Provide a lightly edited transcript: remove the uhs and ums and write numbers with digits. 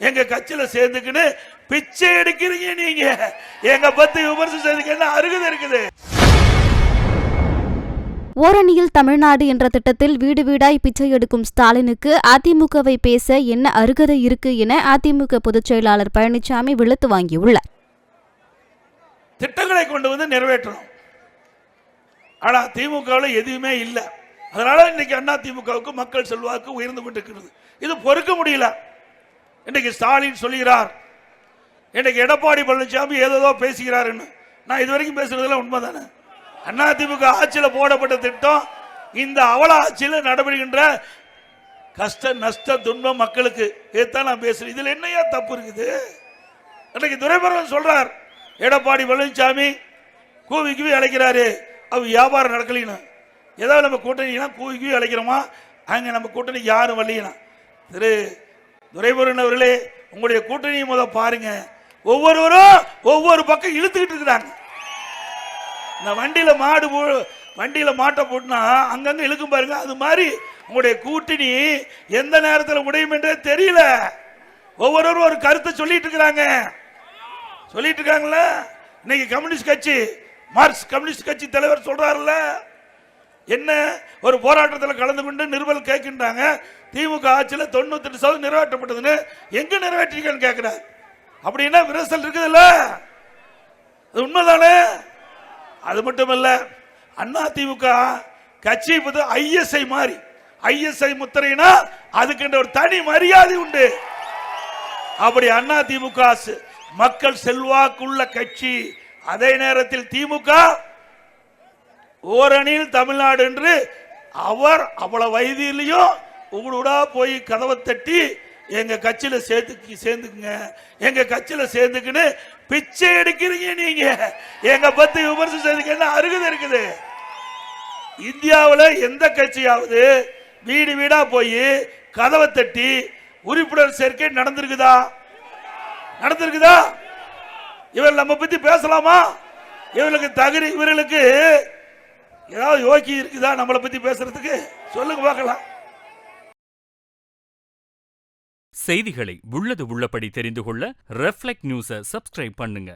எங்க கட்சியில சேர்ந்துக்குன்னு பிச்சை எடுக்கிறீங்க நீங்க. எங்க பத்தி விமர்சனம் செய்துக்கு என்ன அருகதை இருக்குது? ஓரணியில் தமிழ்நாடு என்ற திட்டத்தில் வீடு வீடாய் பிச்சை எடுக்கும் ஸ்டாலினுக்கு அதிமுகவை பேச என்ன அருகதை இருக்கு என அதிமுக பொதுச் செயலாளர் பழனிசாமி வெளுத்து வாங்கியுள்ளார். திட்டங்களை கொண்டு வந்து நிறைவேற்றணும். ஆனா திமுகவில் எதுவுமே இல்லை. அதனால இன்னைக்கு அண்ணா திமுகவுக்கு மக்கள் செல்வாக்கு உயர்ந்து கொண்டிருக்கிறது. இது பொறுக்க முடியல. இன்னைக்கு ஸ்டாலின் சொல்லுகிறார், இன்னைக்கு எடப்பாடி பழனிசாமி ஏதோ பேசுகிறார். நான் இதுவரைக்கும் பேசுறதுல உண்மைதானே? அண்ணா திமுக ஆட்சியில் போடப்பட்ட திட்டம் இந்த அவல ஆட்சியில் நடைபெறுகின்ற கஷ்ட நஷ்ட துன்பம் மக்களுக்கு இதுதான் நான் பேசுறேன். இதுல என்னையா தப்பு இருக்குது? இன்னைக்கு துரைமுருகன் சொல்றார், எடப்பாடி பழனிசாமி கூவி அழைக்கிறாரு, அவ வியாபாரம் நடக்கலினா ஏதாவது நம்ம கூட்டணி கூவி அழைக்கிறோமா? அங்க நம்ம கூட்டணி யாரும் வரலீனா. திரு துரைமுருகன் அவர்களே, உங்களுடைய கூட்டணி முதல் பாருங்க. ஒவ்வொருவரும் ஒவ்வொரு பக்கம் இழுத்துக்கிட்டு இருக்கிறாங்க. இந்த வண்டியில மாட்ட போட்டுனா அங்கங்க இழுக்கும் பாருங்க. அது மாதிரி உங்களுடைய கூட்டணி எந்த நேரத்தில் உடையும் என்றே தெரியல. ஒவ்வொருவரும் ஒரு கருத்தை சொல்லிட்டு இருக்காங்கல்ல. இன்னைக்கு கம்யூனிஸ்ட் கட்சி, மார்க்சிஸ்ட் கம்யூனிஸ்ட் கட்சி தலைவர் சொல்றாருல்ல, என்ன ஒரு போராட்டத்தில் கலந்து கொண்டு நிறுவல் கேட்கின்றாங்க. திமுக ஆட்சியில் 98% நிறைவேற்றப்பட்டதுன்னு எங்க நிறைவேற்றீங்கன்னு கேட்கிறார். அப்படின்னா விரசல் இருக்குதுல்ல, அது உண்மைதானே? அது மட்டுமல்ல, அண்ணா திமுக கட்சி ஐஎஸ்ஐ மாறி, ஐஎஸ்ஐ முத்திரைனா அதுக்கு ஒரு தனி மரியாதை உண்டு. அப்படி அண்ணா திமுக மக்கள் செல்வாக்குள்ள கட்சி. அதே நேரத்தில் திமுக ஓரணியில் தமிழ்நாடு என்று அவர் அவ்வளவு வயதிலையும் உங்களோட போய் கதவை தட்டி எங்க கட்சியில சேர்ந்துக்குங்க, எங்க கட்சியில சேர்ந்துக்குன்னு பிச்சை எடுக்கிறீங்க நீங்க. எங்க பத்தி விமர்சனம் செய்துக்கு என்ன அருகதை இருக்குது? இந்தியாவில் எந்த கட்சியாவது வீடு வீடா போய் கதவை தட்டி உறுப்பினர் சேர்க்கை நடந்திருக்குதா? இவர் நம்ம பத்தி பேசலாமா? இவர்களுக்கு தகுதி, இவர்களுக்கு ஏதாவது யோகி இருக்குதா நம்மளை பத்தி பேசுறதுக்கு? சொல்லுங்க பார்க்கலாம். செய்திகளை உள்ளது உள்ளபடி தெரிந்து கொள்ள ரெஃப்ளெக்ட் நியூஸை சப்ஸ்கிரைப் பண்ணுங்க.